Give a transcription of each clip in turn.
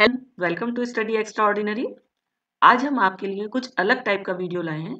Hello, welcome to study extraordinary. आज हम आपके लिए कुछ अलग टाइप का वीडियो लाए हैं।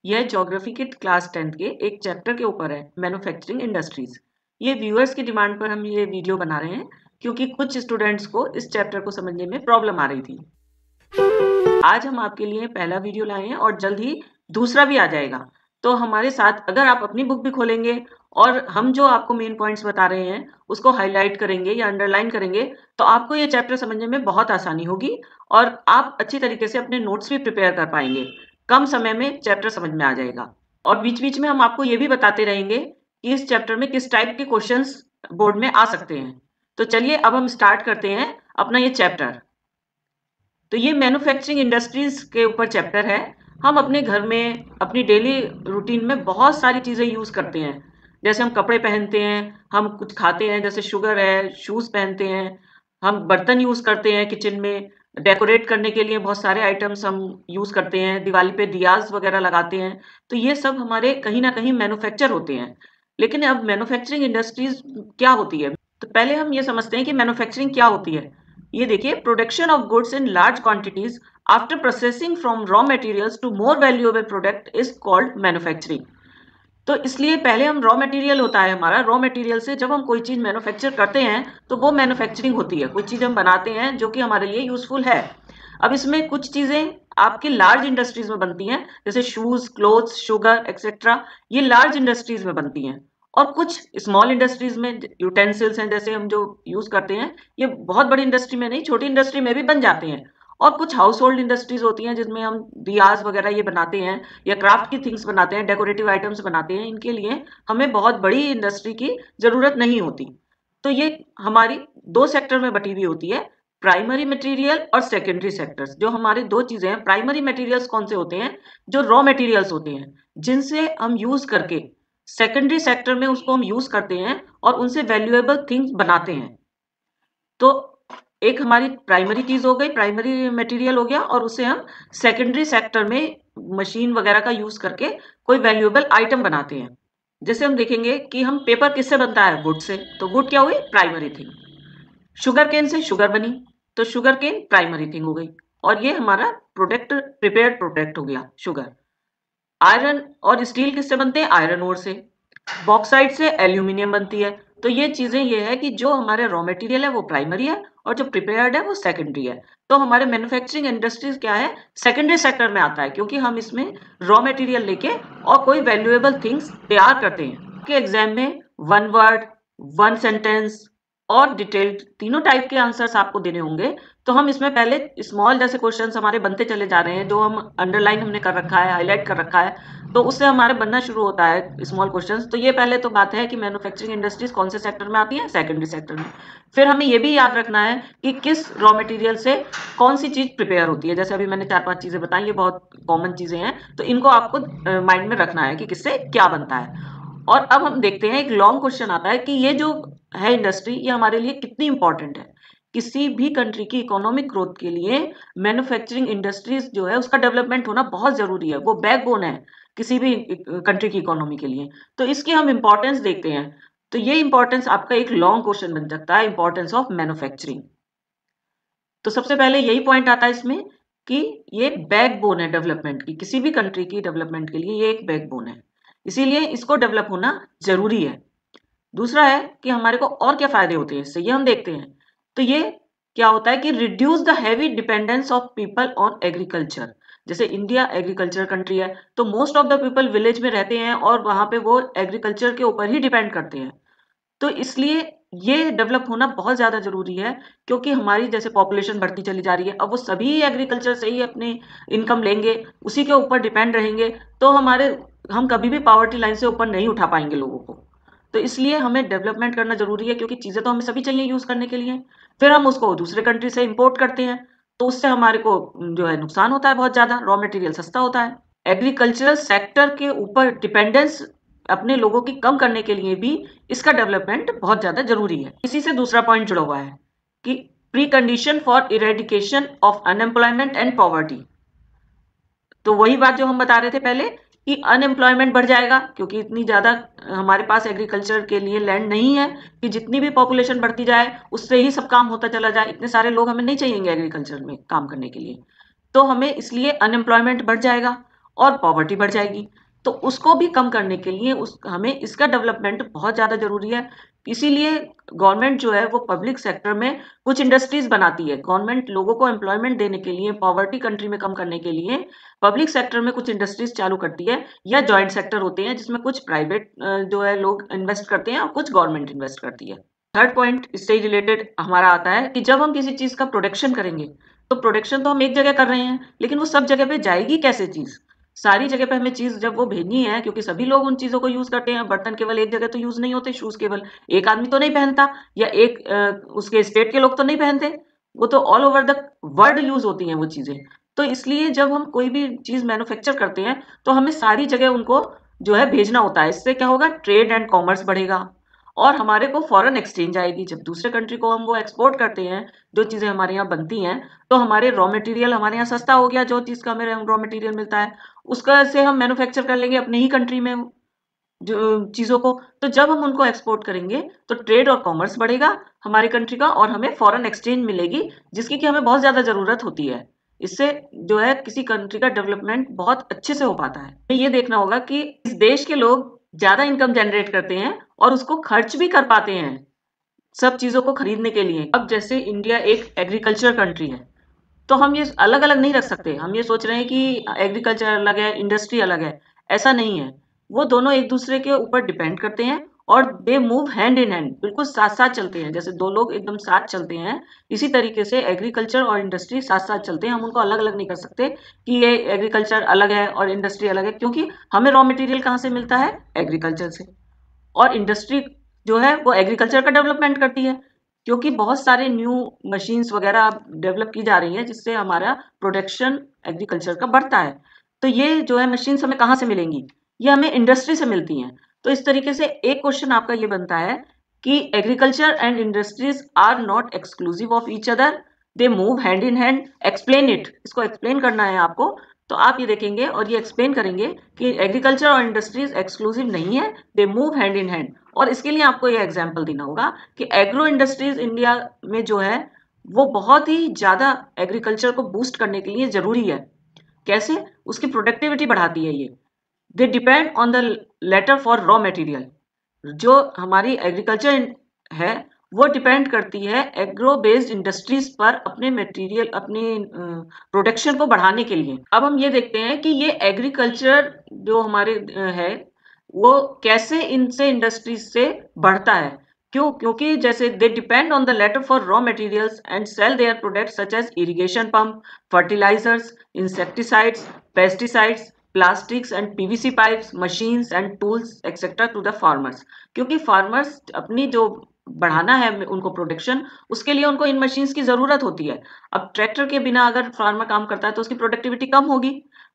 यह ज्योग्राफी के क्लास 10th के एक चैप्टर के ऊपर है, मैन्युफैक्चरिंग इंडस्ट्रीज। ये व्यूअर्स की डिमांड पर हम ये वीडियो बना रहे हैं क्योंकि कुछ स्टूडेंट्स को इस चैप्टर को समझने में प्रॉब्लम आ रही थी। आज हम आपके लिए पहला वीडियो लाए हैं और जल्द ही दूसरा भी आ जाएगा। तो हमारे साथ अगर आप अपनी बुक भी खोलेंगे और हम जो आपको मेन पॉइंट्स बता रहे हैं उसको हाईलाइट करेंगे या अंडरलाइन करेंगे तो आपको ये चैप्टर समझने में बहुत आसानी होगी और आप अच्छी तरीके से अपने नोट्स भी प्रिपेयर कर पाएंगे। कम समय में चैप्टर समझ में आ जाएगा और बीच बीच में हम आपको ये भी बताते रहेंगे कि इस चैप्टर में किस टाइप के क्वेश्चंस बोर्ड में आ सकते हैं। तो चलिए अब हम स्टार्ट करते हैं अपना ये चैप्टर। तो ये मैन्युफैक्चरिंग इंडस्ट्रीज के ऊपर चैप्टर है। हम अपने घर में अपनी डेली रूटीन में बहुत सारी चीज़ें यूज़ करते हैं। जैसे हम कपड़े पहनते हैं, हम कुछ खाते हैं जैसे शुगर है, शूज़ पहनते हैं, हम बर्तन यूज़ करते हैं किचन में, डेकोरेट करने के लिए बहुत सारे आइटम्स हम यूज़ करते हैं, दिवाली पे दियाज वगैरह लगाते हैं। तो ये सब हमारे कहीं ना कहीं मैन्युफैक्चर होते हैं। लेकिन अब मैन्युफैक्चरिंग इंडस्ट्रीज क्या होती है, तो पहले हम ये समझते हैं कि मैन्युफैक्चरिंग क्या होती है। ये देखिए, production of goods in large quantities after processing from raw materials to more valuable product is called manufacturing. तो इसलिए पहले हम रॉ मटेरियल होता है हमारा, रॉ मटेरियल से जब हम कोई चीज मैन्युफैक्चर करते हैं तो वो मैन्युफैक्चरिंग होती है। कोई चीज हम बनाते हैं जो कि हमारे लिए यूजफुल है। अब इसमें कुछ चीजें आपकी लार्ज इंडस्ट्रीज में बनती हैं, जैसे शूज, क्लोथ्स, शुगर एक्सेट्रा, ये लार्ज इंडस्ट्रीज में बनती हैं। और कुछ स्मॉल इंडस्ट्रीज में यूटेंसिल्स हैं जैसे हम जो यूज करते हैं, ये बहुत बड़ी इंडस्ट्री में नहीं, छोटी इंडस्ट्री में भी बन जाते हैं। और कुछ हाउस होल्ड इंडस्ट्रीज होती हैं जिसमें हम दियाज वगैरह ये बनाते हैं या क्राफ्ट की थिंग्स बनाते हैं, डेकोरेटिव आइटम्स बनाते हैं। इनके लिए हमें बहुत बड़ी इंडस्ट्री की जरूरत नहीं होती। तो ये हमारी दो सेक्टर में बटी हुई होती है, प्राइमरी मटेरियल और सेकेंडरी सेक्टर्स। जो हमारे दो चीजें हैं, प्राइमरी मटेरियल्स कौन से होते हैं, जो रॉ मटेरियल्स होते हैं जिनसे हम यूज करके सेकेंडरी सेक्टर में उसको हम यूज करते हैं और उनसे वैल्यूएबल थिंग्स बनाते हैं। तो एक हमारी प्राइमरी चीज हो गई, प्राइमरी मटेरियल हो गया, और उसे हम सेकेंडरी सेक्टर में मशीन वगैरह का यूज करके कोई वैल्यूएबल आइटम बनाते हैं। जैसे हम देखेंगे कि हम पेपर किससे बनता है, वुड से। तो वुड क्या हुई, प्राइमरी थिंग। शुगर केन से शुगर बनी, तो शुगर केन प्राइमरी थिंग हो गई। और ये हमारा प्रोडक्ट, प्रिपेयर्ड प्रोडक्ट हो गया शुगर। आयरन और स्टील किससे बनते हैं, आयरन ओर से। बॉक्साइट से एल्यूमिनियम बनती है। तो ये चीजें ये है कि जो हमारे रॉ मटेरियल है वो प्राइमरी है और जो प्रिपेयर्ड है वो सेकेंडरी है। तो हमारे मैन्युफैक्चरिंग इंडस्ट्रीज क्या है, सेकेंडरी सेक्टर में आता है, क्योंकि हम इसमें रॉ मटेरियल लेके और कोई वैल्यूएबल थिंग्स तैयार करते हैं। के एग्जाम में वन वर्ड, वन सेंटेंस और डिटेल्ड तीनों टाइप के आंसर्स आपको देने होंगे। तो हम इसमें पहले स्मॉल जैसे क्वेश्चंस हमारे बनते चले जा रहे हैं, जो हम अंडरलाइन हमने कर रखा है, हाईलाइट कर रखा है, तो उससे हमारे बनना शुरू होता है स्मॉल क्वेश्चंस। तो ये पहले तो बात है कि मैन्युफैक्चरिंग इंडस्ट्रीज कौन से सेक्टर में आती है, सेकेंडरी सेक्टर में। फिर हमें ये भी याद रखना है कि किस रॉ मटेरियल से कौन सी चीज प्रिपेयर होती है। जैसे अभी मैंने 4-5 चीजें बताई, ये बहुत कॉमन चीजें हैं, तो इनको आपको माइंड में रखना है कि किससे क्या बनता है। और अब हम देखते हैं, एक लॉन्ग क्वेश्चन आता है कि ये जो है इंडस्ट्री, ये हमारे लिए कितनी इंपॉर्टेंट है। किसी भी कंट्री की इकोनॉमिक ग्रोथ के लिए मैन्युफैक्चरिंग इंडस्ट्रीज जो है उसका डेवलपमेंट होना बहुत जरूरी है, वो बैकबोन है किसी भी कंट्री की इकोनॉमी के लिए। तो इसकी हम इंपॉर्टेंस देखते हैं। तो ये इंपॉर्टेंस आपका एक लॉन्ग क्वेश्चन बन सकता है, इंपॉर्टेंस ऑफ मैन्युफैक्चरिंग। तो सबसे पहले यही पॉइंट आता है इसमें कि ये बैकबोन है डेवलपमेंट की, किसी भी कंट्री की डेवलपमेंट के लिए ये एक बैकबोन है, इसीलिए इसको डेवलप होना जरूरी है। दूसरा है कि हमारे को और क्या फायदे होते हैं इससे, ये हम देखते हैं। तो ये क्या होता है कि reduce the heavy dependence of people on agriculture. जैसे इंडिया एग्रीकल्चर कंट्री है, तो most of the people village में रहते हैं और वहां पे वो एग्रीकल्चर के ऊपर ही डिपेंड करते हैं। तो इसलिए ये डेवलप होना बहुत ज़्यादा ज़रूरी है, क्योंकि हमारी जैसे पॉपुलेशन बढ़ती चली जा रही है, अब वो सभी एग्रीकल्चर से ही अपनी इनकम लेंगे, उसी के ऊपर डिपेंड रहेंगे, तो हम कभी भी पॉवर्टी लाइन से ऊपर नहीं उठा पाएंगे लोगों को। तो इसलिए हमें डेवलपमेंट करना ज़रूरी है, क्योंकि चीज़ें तो हमें सभी चाहिए यूज़ करने के लिए। फिर हम उसको दूसरे कंट्री से इम्पोर्ट करते हैं, तो उससे हमारे को जो है नुकसान होता है बहुत ज़्यादा, रॉ मटेरियल सस्ता होता है। एग्रीकल्चरल सेक्टर के ऊपर डिपेंडेंस अपने लोगों की कम करने के लिए भी इसका डेवलपमेंट बहुत ज्यादा जरूरी है। इसी से दूसरा पॉइंट जुड़ा हुआ है कि pre condition for eradication of unemployment and poverty. तो वही बात जो हम बता रहे थे पहले कि अनएम्प्लॉयमेंट बढ़ जाएगा, क्योंकि इतनी ज़्यादा हमारे पास एग्रीकल्चर के लिए लैंड नहीं है कि जितनी भी पॉपुलेशन बढ़ती जाए उससे ही सब काम होता चला जाए। इतने सारे लोग हमें नहीं चाहिए एग्रीकल्चर में काम करने के लिए, तो हमें इसलिए अनएम्प्लॉयमेंट बढ़ जाएगा और पॉवर्टी बढ़ जाएगी। तो उसको भी कम करने के लिए हमें इसका डेवलपमेंट बहुत ज़्यादा ज़रूरी है। इसीलिए गवर्नमेंट जो है वो पब्लिक सेक्टर में कुछ इंडस्ट्रीज बनाती है। गवर्नमेंट लोगों को एम्प्लॉयमेंट देने के लिए, पॉवर्टी कंट्री में कम करने के लिए पब्लिक सेक्टर में कुछ इंडस्ट्रीज चालू करती है, या जॉइंट सेक्टर होते हैं जिसमें कुछ प्राइवेट जो है लोग इन्वेस्ट करते हैं और कुछ गवर्नमेंट इन्वेस्ट करती है। थर्ड पॉइंट इससे रिलेटेड हमारा आता है कि जब हम किसी चीज का प्रोडक्शन करेंगे, तो प्रोडक्शन तो हम एक जगह कर रहे हैं, लेकिन वो सब जगह पे जाएगी कैसे चीज? सारी जगह पे हमें चीज जब वो भेजनी है, क्योंकि सभी लोग उन चीजों को यूज करते हैं। बर्तन केवल एक जगह तो यूज नहीं होते, शूज केवल एक आदमी तो नहीं पहनता, या एक उसके स्टेट के लोग तो नहीं पहनते, वो तो all over the world use होती हैं वो चीजें। तो इसलिए जब हम कोई भी चीज मैन्युफैक्चर करते हैं तो हमें सारी जगह उनको जो है भेजना होता है। इससे क्या होगा? ट्रेड एंड कॉमर्स बढ़ेगा और हमारे को फॉरेन एक्सचेंज आएगी। जब दूसरे कंट्री को हम वो एक्सपोर्ट करते हैं, जो चीजें हमारे यहाँ बनती हैं, तो हमारे रॉ मटेरियल हमारे यहाँ सस्ता हो गया। जो चीज का हमें रॉ मटेरियल मिलता है उसका से हम मैन्युफैक्चर कर लेंगे अपने ही कंट्री में जो चीजों को। तो जब हम उनको एक्सपोर्ट करेंगे तो ट्रेड और कॉमर्स बढ़ेगा हमारी कंट्री का, और हमें फॉरेन एक्सचेंज मिलेगी जिसकी कि हमें बहुत ज्यादा जरूरत होती है। इससे जो है किसी कंट्री का डेवलपमेंट बहुत अच्छे से हो पाता है। तो ये देखना होगा कि इस देश के लोग ज्यादा इनकम जनरेट करते हैं और उसको खर्च भी कर पाते हैं सब चीजों को खरीदने के लिए। अब जैसे इंडिया एक एग्रीकल्चर कंट्री है, तो हम ये अलग अलग नहीं रख सकते। हम ये सोच रहे हैं कि एग्रीकल्चर अलग है, इंडस्ट्री अलग है। ऐसा नहीं है, वो दोनों एक दूसरे के ऊपर डिपेंड करते हैं और दे मूव हैंड इन हैंड, बिल्कुल साथ साथ चलते हैं। जैसे दो लोग एकदम साथ चलते हैं, इसी तरीके से एग्रीकल्चर और इंडस्ट्री साथ साथ चलते हैं। हम उनको अलग अलग नहीं कर सकते कि ये एग्रीकल्चर अलग है और इंडस्ट्री अलग है, क्योंकि हमें रॉ मटेरियल कहाँ से मिलता है? एग्रीकल्चर से। और इंडस्ट्री जो है वो एग्रीकल्चर का डेवलपमेंट करती है, क्योंकि बहुत सारे न्यू मशीन्स वगैरह डेवलप की जा रही हैं जिससे हमारा प्रोडक्शन एग्रीकल्चर का बढ़ता है। तो ये जो है मशीन्स हमें कहाँ से मिलेंगी? ये हमें इंडस्ट्री से मिलती हैं। तो इस तरीके से एक क्वेश्चन आपका ये बनता है कि agriculture and industries are not exclusive of each other, they move hand in hand. Explain it, इसको एक्सप्लेन करना है आपको। तो आप ये देखेंगे और ये एक्सप्लेन करेंगे कि एग्रीकल्चर और इंडस्ट्रीज एक्सक्लूसिव नहीं है, दे मूव हैंड इन हैंड। और इसके लिए आपको ये एग्जांपल देना होगा कि एग्रो इंडस्ट्रीज इंडिया में जो है वो बहुत ही ज्यादा एग्रीकल्चर को बूस्ट करने के लिए जरूरी है। कैसे? उसकी प्रोडक्टिविटी बढ़ाती है ये। They depend on the latter for raw material. जो हमारी एग्रीकल्चर है वो डिपेंड करती है एग्रो बेस्ड इंडस्ट्रीज पर अपने मटेरियल, अपने प्रोडक्शन को बढ़ाने के लिए। अब हम ये देखते हैं कि ये एग्रीकल्चर जो हमारे है वो कैसे इनसे इंडस्ट्रीज से बढ़ता है। क्यों? क्योंकि जैसे they depend on the latter for raw materials and sell their products such as irrigation pump, fertilisers, insecticides, pesticides, plastics and PVC pipes, machines and tools etcetera to the farmers. क्योंकि farmers अपनी जो बढ़ाना है उनको production, उसके लिए उनको इन machines की जरूरत होती है। अब ट्रैक्टर के बिना अगर फार्मर काम करता है तो उसकी प्रोडक्टिविटी कम होगी।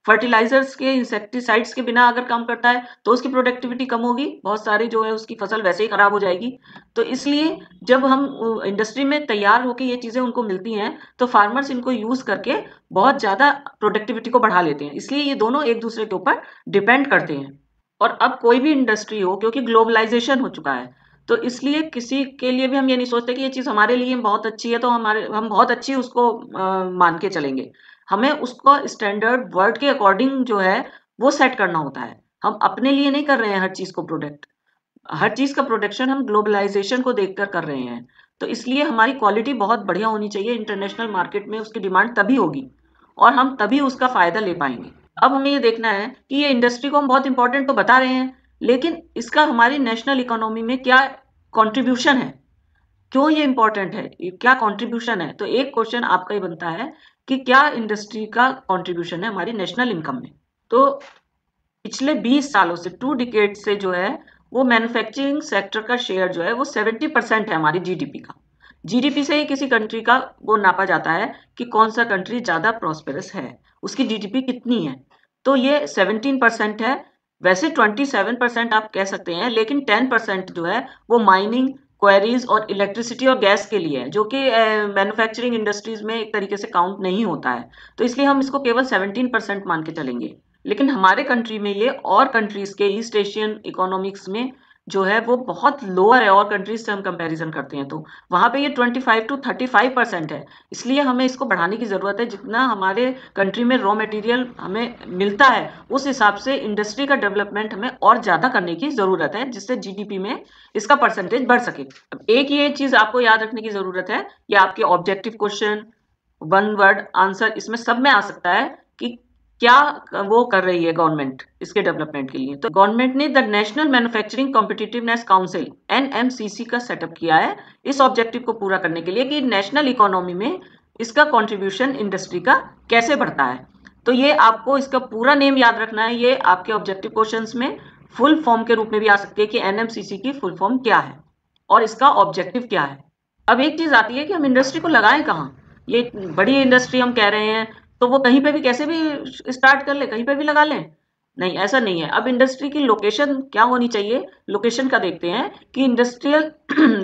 फर्टिलाइजर्स के, इंसेक्टिसाइड्स के बिना अगर काम करता है तो उसकी प्रोडक्टिविटी कम होगी, बहुत सारी जो है उसकी फसल वैसे ही खराब हो जाएगी। तो इसलिए जब हम इंडस्ट्री में तैयार होकर ये चीजें उनको मिलती हैं तो फार्मर्स इनको यूज करके बहुत ज्यादा प्रोडक्टिविटी को बढ़ा लेते हैं। इसलिए ये दोनों एक दूसरे के ऊपर डिपेंड करते हैं। और अब कोई भी इंडस्ट्री हो, क्योंकि ग्लोबलाइजेशन हो चुका है, तो इसलिए किसी के लिए भी हम ये नहीं सोचते कि ये चीज हमारे लिए बहुत अच्छी है तो हम बहुत अच्छी उसको मान के चलेंगे। हमें उसको स्टैंडर्ड वर्ल्ड के अकॉर्डिंग जो है वो सेट करना होता है। हम अपने लिए नहीं कर रहे हैं हर चीज को प्रोडक्ट, हर चीज का प्रोडक्शन हम ग्लोबलाइजेशन को देखकर कर रहे हैं। तो इसलिए हमारी क्वालिटी बहुत बढ़िया होनी चाहिए। इंटरनेशनल मार्केट में उसकी डिमांड तभी होगी और हम तभी उसका फायदा ले पाएंगे। अब हमें ये देखना है कि ये इंडस्ट्री को हम बहुत इंपॉर्टेंट तो बता रहे हैं, लेकिन इसका हमारी नेशनल इकोनॉमी में क्या कंट्रीब्यूशन है, क्यों ये इंपॉर्टेंट है, क्या कंट्रीब्यूशन है। तो एक क्वेश्चन आपका ही बनता है कि क्या इंडस्ट्री का कंट्रीब्यूशन है हमारी नेशनल इनकम में। तो पिछले 20 सालों से, 2 डिकेड से जो है वो मैन्युफैक्चरिंग सेक्टर का शेयर जो है वो 70% है हमारी जीडीपी का। जीडीपी से ही किसी कंट्री का वो नापा जाता है कि कौन सा कंट्री ज्यादा प्रॉस्पेरस है, उसकी जीडीपी कितनी है। तो ये 17% है। वैसे 27% आप कह सकते हैं, लेकिन 10% जो है वो माइनिंग, क्वेरीज और इलेक्ट्रिसिटी और गैस के लिए है, जो कि मैन्युफैक्चरिंग इंडस्ट्रीज में एक तरीके से काउंट नहीं होता है। तो इसलिए हम इसको केवल 17% मान के चलेंगे। लेकिन हमारे कंट्री में ये और कंट्रीज के ईस्ट एशियन इकोनॉमिक्स में जो है वो बहुत लोअर है, और कंट्रीज से हम कंपैरिजन करते हैं तो वहां पे ये 25 to 35% है। इसलिए हमें इसको बढ़ाने की जरूरत है। जितना हमारे कंट्री में रॉ मटेरियल हमें मिलता है उस हिसाब से इंडस्ट्री का डेवलपमेंट हमें और ज्यादा करने की जरूरत है, जिससे जीडीपी में इसका परसेंटेज बढ़ सके। अब एक ये चीज आपको याद रखने की जरूरत है, ये आपके objective question, one word answer, इसमें सब में आ सकता है कि क्या वो कर रही है गवर्नमेंट इसके डेवलपमेंट के लिए। तो गवर्नमेंट ने the national manufacturing competitiveness council NMCC का सेटअप किया है इस ऑब्जेक्टिव को पूरा करने के लिए कि नेशनल इकोनॉमी में इसका कंट्रीब्यूशन इंडस्ट्री का कैसे बढ़ता है। तो ये आपको इसका पूरा नेम याद रखना है। ये आपके ऑब्जेक्टिव क्वेश्चंस में फुल फॉर्म के रूप में भी आ सकती है कि एनएमसीसी की फुल फॉर्म क्या है और इसका ऑब्जेक्टिव क्या है। अब एक चीज आती है कि हम इंडस्ट्री को लगाएं कहाँ। ये बड़ी इंडस्ट्री हम कह रहे हैं तो वो कहीं पे भी कैसे भी स्टार्ट कर ले, कहीं पे भी लगा लें? नहीं, ऐसा नहीं है। अब इंडस्ट्री की लोकेशन क्या होनी चाहिए, लोकेशन का देखते हैं कि industrial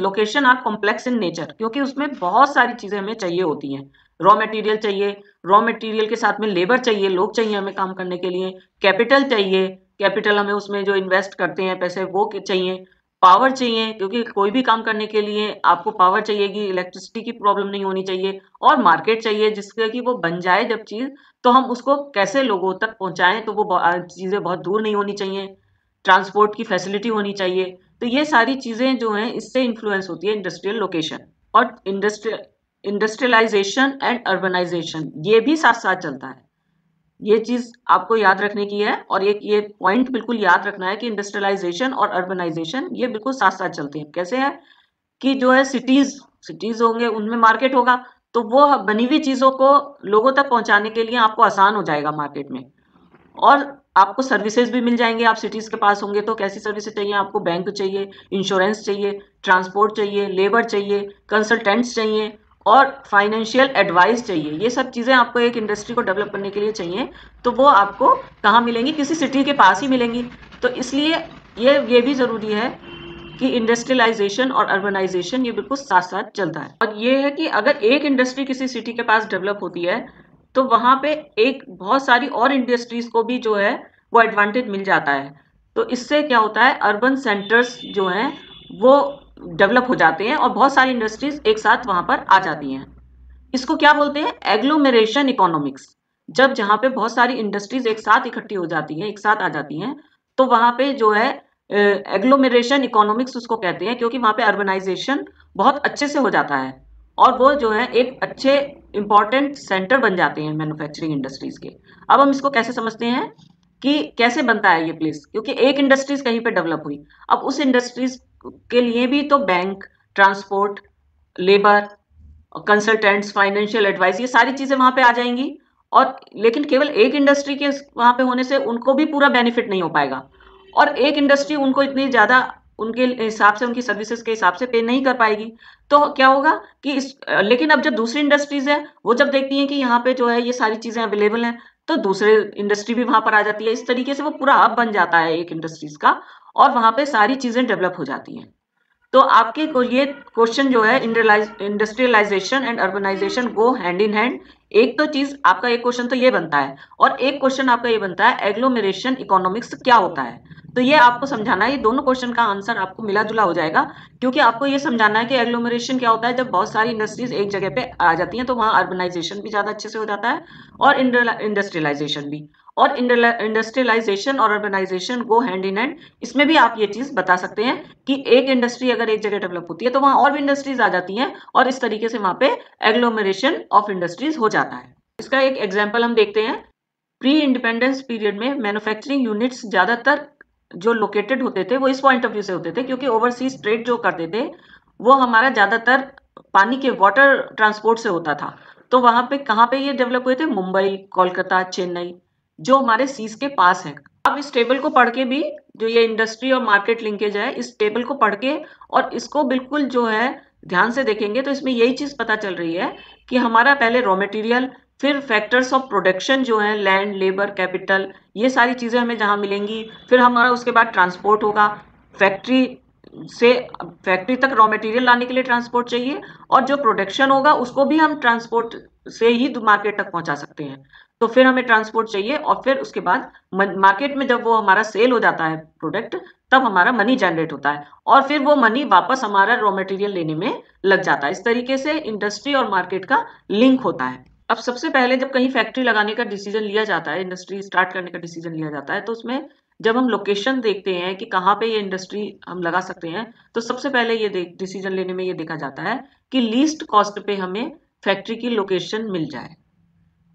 location are complex in nature, क्योंकि उसमें बहुत सारी चीजें हमें चाहिए होती हैं। रॉ मटेरियल चाहिए, रॉ मटेरियल के साथ में लेबर चाहिए, लोग चाहिए हमें काम करने के लिए, कैपिटल चाहिए, कैपिटल हमें उसमें जो इन्वेस्ट करते हैं पैसे वो चाहिए, पावर चाहिए क्योंकि कोई भी काम करने के लिए आपको पावर चाहिएगी, इलेक्ट्रिसिटी की प्रॉब्लम नहीं होनी चाहिए, और मार्केट चाहिए जिससे कि वो बन जाए जब चीज तो हम उसको कैसे लोगों तक पहुंचाएं, तो वो चीजें बहुत दूर नहीं होनी चाहिए, ट्रांसपोर्ट की फैसिलिटी होनी चाहिए। तो ये सारी चीजें जो हैं इससे इन्फ्लुएंस होती है इंडस्ट्रियल लोकेशन। और इंडस्ट्रियलाइजेशन एंड अर्बनाइजेशन ये भी साथ साथ चलता है। ये चीज आपको याद रखने की है, और एक ये पॉइंट बिल्कुल याद रखना है कि इंडस्ट्रियलाइजेशन और अर्बनाइजेशन ये बिल्कुल साथ साथ चलते हैं। कैसे है कि जो है सिटीज सिटीज होंगे उनमें मार्केट होगा, तो वो बनी हुई चीजों को लोगों तक पहुंचाने के लिए आपको आसान हो जाएगा मार्केट में, और आपको सर्विसेज भी मिल जाएंगे। आप सिटीज के पास होंगे तो कैसी सर्विसेज चाहिए आपको, बैंक चाहिए, इंश्योरेंस चाहिए, ट्रांसपोर्ट चाहिए, लेबर चाहिए, कंसल्टेंट्स चाहिए, और फाइनेंशियल एडवाइस चाहिए। ये सब चीजें आपको एक इंडस्ट्री को डेवलप करने के लिए चाहिए, तो वो आपको कहाँ मिलेंगी, किसी सिटी के पास ही मिलेंगी। तो इसलिए ये भी जरूरी है कि इंडस्ट्रियलाइजेशन और अर्बनाइजेशन ये बिल्कुल साथ साथ चलता है। और ये है कि अगर एक इंडस्ट्री किसी सिटी के पास डेवलप होती है तो वहां पे एक बहुत सारी और इंडस्ट्रीज को भी जो है वो एडवांटेज मिल जाता है। तो इससे क्या होता है, अर्बन सेंटर्स जो हैं वो डेवलप हो जाते हैं और बहुत सारी इंडस्ट्रीज एक साथ वहां पर आ जाती हैं। इसको क्या बोलते हैं, एग्लोमेरेशन इकोनॉमिक्स। जब जहां पे बहुत सारी इंडस्ट्रीज एक साथ इकट्ठी हो जाती हैं, एक साथ आ जाती हैं, तो वहां पे जो है एग्लोमेरेशन इकोनॉमिक्स उसको कहते हैं, क्योंकि वहां पे अर्बनाइजेशन बहुत अच्छे से हो जाता है और वो जो है एक अच्छे इंपॉर्टेंट सेंटर बन जाते हैं मैन्युफैक्चरिंग इंडस्ट्रीज के। अब हम इसको कैसे समझते हैं कि कैसे बनता है ये प्लेस, क्योंकि एक इंडस्ट्रीज कहीं पे डेवलप हुई, अब उस इंडस्ट्रीज के लिए भी तो bank, transport, labour, consultants, financial advice, ये सारी चीजें वहां पे आ जाएंगी। और लेकिन केवल एक इंडस्ट्री के वहां पे होने से उनको भी पूरा बेनिफिट नहीं हो पाएगा, और एक इंडस्ट्री उनको इतनी ज्यादा उनके हिसाब से, उनकी सर्विसेज के हिसाब से पे नहीं कर पाएगी। तो क्या होगा कि लेकिन अब जब दूसरी इंडस्ट्रीज है वो जब देखती हैं कि यहाँ पे जो है ये सारी चीजें अवेलेबल हैं, तो दूसरे इंडस्ट्री भी वहां पर आ जाती है। इस तरीके से वो पूरा हब बन जाता है एक इंडस्ट्रीज का, और वहां पे सारी चीजें डेवलप हो जाती हैं। तो आपके को ये क्वेश्चन जो है, industrialisation and urbanisation go hand in hand. एक तो चीज आपका एक क्वेश्चन तो ये बनता है, और एक क्वेश्चन आपका ये बनता है एग्लोमेरेशन इकोनॉमिक्स क्या होता है। तो ये आपको समझाना है, ये दोनों क्वेश्चन का आंसर आपको मिला जुला हो जाएगा, क्योंकि आपको ये समझाना है कि एग्लोमेरेशन क्या होता है। जब बहुत सारी इंडस्ट्रीज एक जगह पे आ जाती हैं तो वहां अर्बनाइजेशन भी ज्यादा अच्छे से हो जाता है, और इंडस्ट्रियलाइजेशन भी। और इंडस्ट्रियलाइजेशन और urbanisation go hand in hand, इसमें भी आप ये चीज बता सकते हैं कि एक इंडस्ट्री अगर एक जगह डेवलप होती है तो वहां और भी इंडस्ट्रीज आ जाती हैं, और इस तरीके से वहां पे एग्लोमेरेशन ऑफ इंडस्ट्रीज हो जाता है। इसका एक एग्जांपल हम देखते हैं। प्री इंडिपेंडेंस पीरियड में मैन्युफैक्चरिंग यूनिट्स ज्यादातर जो लोकेटेड होते थे वो इस पॉइंट ऑफ व्यू से होते थे, क्योंकि ओवरसीज ट्रेड जो करते थे वो हमारा ज्यादातर पानी के वाटर ट्रांसपोर्ट से होता था। तो वहां पे कहाँ पे ये डेवलप हुए थे, मुंबई, कोलकाता, चेन्नई, जो हमारे सीज के पास है। अब इस टेबल को पढ़ के भी, जो ये इंडस्ट्री और मार्केट लिंकेज है, इस टेबल को पढ़ के और इसको बिल्कुल जो है ध्यान से देखेंगे तो इसमें यही चीज पता चल रही है कि हमारा पहले रॉ मटेरियल, फिर फैक्टर्स ऑफ प्रोडक्शन जो है लैंड, लेबर, कैपिटल, ये सारी चीजें हमें जहां मिलेंगी, फिर हमारा उसके बाद ट्रांसपोर्ट होगा, फैक्ट्री से फैक्ट्री तक रॉ मटेरियल लाने के लिए ट्रांसपोर्ट चाहिए, और जो प्रोडक्शन होगा उसको भी हम ट्रांसपोर्ट से ही मार्केट तक पहुंचा सकते हैं। तो फिर हमें ट्रांसपोर्ट चाहिए, और फिर उसके बाद मार्केट में जब वो हमारा सेल हो जाता है प्रोडक्ट, तब हमारा मनी जनरेट होता है, और फिर वो मनी वापस हमारा रॉ मटेरियल लेने में लग जाता है। इस तरीके से इंडस्ट्री और मार्केट का लिंक होता है। अब सबसे पहले जब कहीं फैक्ट्री लगाने का डिसीजन लिया जाता है, इंडस्ट्री स्टार्ट करने का डिसीजन लिया जाता है, तो उसमें जब हम लोकेशन देखते हैं कि कहाँ पे ये इंडस्ट्री हम लगा सकते हैं, तो सबसे पहले ये डिसीजन लेने में ये देखा जाता है कि लीस्ट कॉस्ट पे हमें फैक्ट्री की लोकेशन मिल जाए,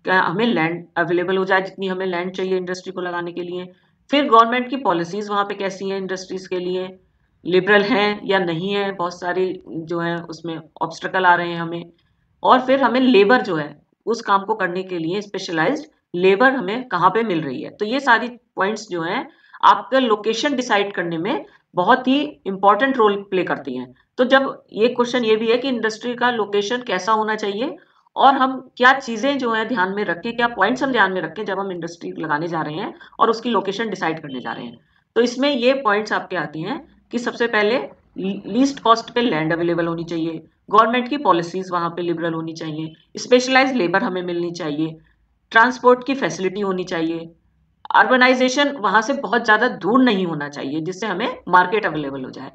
क्या हमें लैंड अवेलेबल हो जाए, जितनी हमें लैंड चाहिए इंडस्ट्री को लगाने के लिए। फिर गवर्नमेंट की पॉलिसीज वहां पे कैसी हैं इंडस्ट्रीज के लिए, लिबरल हैं या नहीं है, बहुत सारी जो है उसमें ऑब्स्टेकल आ रहे हैं हमें। और फिर हमें लेबर जो है उस काम को करने के लिए स्पेशलाइज्ड लेबर हमें कहाँ पे मिल रही है। तो ये सारी पॉइंट्स जो हैं आपका लोकेशन डिसाइड करने में बहुत ही इंपॉर्टेंट रोल प्ले करती हैं। तो जब ये क्वेश्चन ये भी है कि इंडस्ट्री का लोकेशन कैसा होना चाहिए, और हम क्या चीजें जो है ध्यान में रखें, क्या पॉइंट्स हम ध्यान में रखें जब हम इंडस्ट्री लगाने जा रहे हैं और उसकी लोकेशन डिसाइड करने जा रहे हैं। तो इसमें ये पॉइंट्स आपके आती हैं कि सबसे पहले लीस्ट कॉस्ट पे लैंड अवेलेबल होनी चाहिए, गवर्नमेंट की पॉलिसीज वहां पे लिबरल होनी चाहिए, स्पेशलाइज्ड लेबर हमें मिलनी चाहिए, ट्रांसपोर्ट की फैसिलिटी होनी चाहिए, अर्बनाइजेशन वहां से बहुत ज्यादा दूर नहीं होना चाहिए जिससे हमें मार्केट अवेलेबल हो जाए।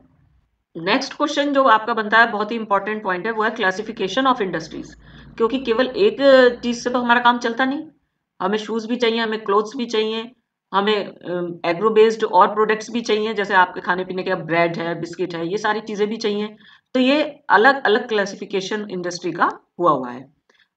नेक्स्ट क्वेश्चन जो आपका बनता है, बहुत ही इंपॉर्टेंट पॉइंट है, वो है क्लासिफिकेशन ऑफ इंडस्ट्रीज। क्योंकि केवल एक चीज से तो हमारा काम चलता नहीं, हमें शूज भी चाहिए, हमें क्लोथ्स भी चाहिए, हमें एग्रो बेस्ड और प्रोडक्ट्स भी चाहिए, जैसे आपके खाने पीने के ब्रेड है, बिस्किट है, ये सारी चीजें भी चाहिए। तो ये अलग अलग क्लासिफिकेशन इंडस्ट्री का हुआ है।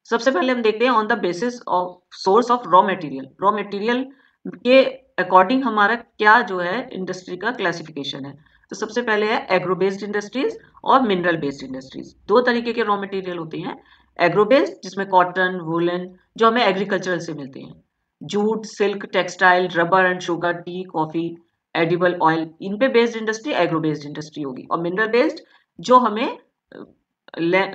सबसे पहले हम देखते हैं on the basis of source of raw material. Raw material के अकॉर्डिंग हमारा क्या जो है इंडस्ट्री का क्लासिफिकेशन है। तो सबसे पहले है एग्रो बेस्ड इंडस्ट्रीज और मिनरल बेस्ड इंडस्ट्रीज। दो तरीके के रॉ मटेरियल होते हैं, एग्रो बेस्ड जिसमें कॉटन, वूलन जो हमें एग्रीकल्चरल से मिलते हैं, jute, silk, textile, rubber and sugar, tea, coffee, edible oil, इन पे based industry agro based industry होगी। और मिनरल बेस्ड जो हमें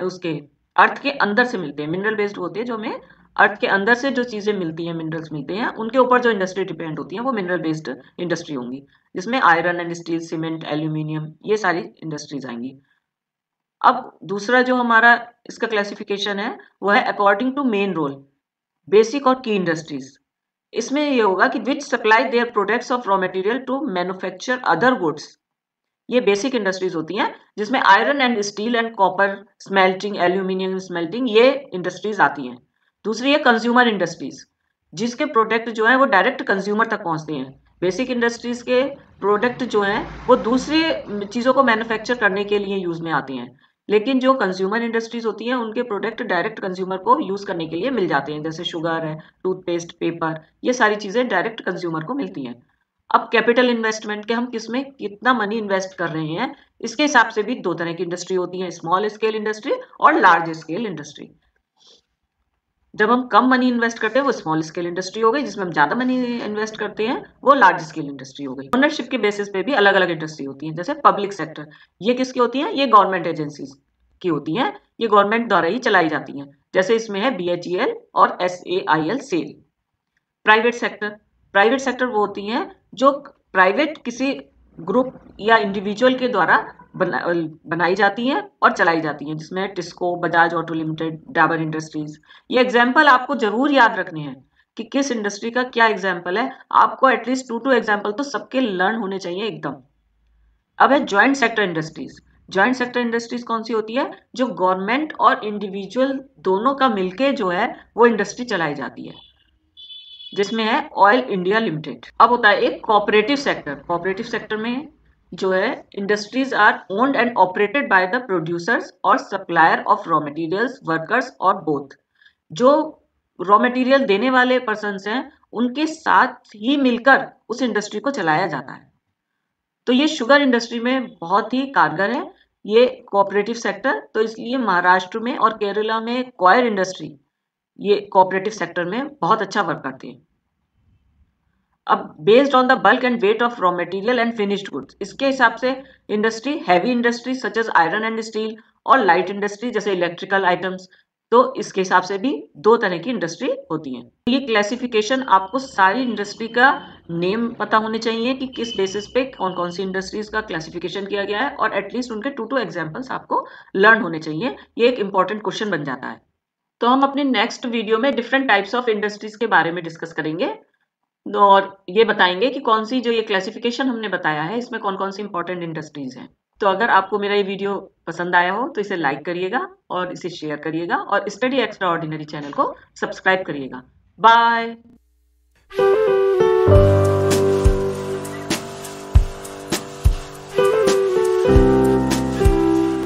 उसके अर्थ के अंदर से मिलते हैं, मिनरल बेस्ड होते हैं जो हमें अर्थ के अंदर से जो चीजें मिलती हैं, मिनरल्स मिलते हैं, उनके ऊपर जो इंडस्ट्री डिपेंड होती है वो मिनरल बेस्ड इंडस्ट्री होंगी, जिसमें iron and steel, cement, aluminium, ये सारी इंडस्ट्रीज आएंगी। अब दूसरा जो हमारा इसका क्लासिफिकेशन है वो है according to main role, basic और की इंडस्ट्रीज। इसमें ये होगा कि which supply their products of raw material to manufacture other goods. ये बेसिक इंडस्ट्रीज होती हैं जिसमें iron and steel and copper smelting, aluminium smelting, ये इंडस्ट्रीज आती हैं। दूसरी है कंज्यूमर इंडस्ट्रीज, जिसके प्रोडक्ट जो है वो डायरेक्ट कंज्यूमर तक पहुंचते हैं। बेसिक इंडस्ट्रीज के प्रोडक्ट जो हैं वो दूसरी चीजों को मैन्युफैक्चर करने के लिए यूज में आते हैं, लेकिन जो कंज्यूमर इंडस्ट्रीज होती हैं उनके प्रोडक्ट डायरेक्ट कंज्यूमर को यूज करने के लिए मिल जाते हैं, जैसे शुगर है, टूथपेस्ट, पेपर, ये सारी चीजें डायरेक्ट कंज्यूमर को मिलती हैं। अब कैपिटल इन्वेस्टमेंट के हम किसमें कितना मनी इन्वेस्ट कर रहे हैं, इसके हिसाब से भी दो तरह की इंडस्ट्री होती है, स्मॉल स्केल इंडस्ट्री और लार्ज स्केल इंडस्ट्री। जब हम कम मनी इन्वेस्ट करते हैं वो स्मॉल स्केल इंडस्ट्री हो गई, जिसमें हम ज्यादा मनी इन्वेस्ट करते हैं वो लार्ज स्केल इंडस्ट्री हो गई। ओनरशिप के बेसिस पे भी अलग अलग इंडस्ट्री होती है, जैसे पब्लिक सेक्टर, ये किसकी होती है, ये गवर्नमेंट एजेंसीज की होती हैं, ये गवर्नमेंट द्वारा ही चलाई जाती हैं, जैसे इसमें है BHEL और SAIL SAIL. Private sector, private sector वो होती हैं जो प्राइवेट किसी ग्रुप या इंडिविजुअल के द्वारा बनाई जाती हैं और चलाई जाती हैं, जिसमें TISCO, Bajaj auto limited, Dabur industries. ये एग्जाम्पल आपको जरूर याद रखने हैं कि किस इंडस्ट्री का क्या एग्जाम्पल है, आपको एटलीस्ट 2 एग्जाम्पल तो सबके लर्न होने चाहिए एकदम। अब है joint sector industries. Joint sector industries कौन सी होती है, जो गवर्नमेंट और इंडिविजुअल दोनों का मिलके जो है वो इंडस्ट्री चलाई जाती है, जिसमें है ऑयल इंडिया लिमिटेड। अब होता है एक कोऑपरेटिव सेक्टर। कोऑपरेटिव सेक्टर में जो है industries are owned and operated by the producers और supplier of raw materials, workers और बोथ। जो रॉ मटेरियल देने वाले पर्सन्स हैं उनके साथ ही मिलकर उस इंडस्ट्री को चलाया जाता है। तो ये शुगर इंडस्ट्री में बहुत ही कारगर है ये कोऑपरेटिव सेक्टर, तो इसलिए महाराष्ट्र में और केरला में कॉयर इंडस्ट्री ये कोऑपरेटिव सेक्टर में बहुत अच्छा वर्क करती है। अब based on the bulk and weight of raw material and finished goods, इसके हिसाब से industry, heavy industry such as iron and steel, और लाइट इंडस्ट्री जैसे इलेक्ट्रिकल आइटम्स, तो इसके हिसाब से भी 2 तरह की इंडस्ट्री होती है। ये क्लासिफिकेशन आपको सारी इंडस्ट्री का नेम पता होने चाहिए कि किस बेसिस पे कौन-कौन सी इंडस्ट्रीज का क्लासिफिकेशन किया गया है, और एटलीस्ट उनके 2 एग्जांपल्स आपको लर्न होने चाहिए। ये एक इंपॉर्टेंट क्वेश्चन बन जाता है। तो हम अपने नेक्स्ट वीडियो में डिफरेंट टाइप्स ऑफ इंडस्ट्रीज के बारे में डिस्कस करेंगे, और ये बताएंगे कि कौन सी जो ये क्लासिफिकेशन हमने बताया है इसमें कौन कौन सी इंपॉर्टेंट इंडस्ट्रीज हैं। तो अगर आपको मेरा ये वीडियो पसंद आया हो तो इसे लाइक करिएगा और इसे शेयर करिएगा, और स्टडी एक्स्ट्रा ऑर्डिनरी चैनल को सब्सक्राइब करिएगा। बाय।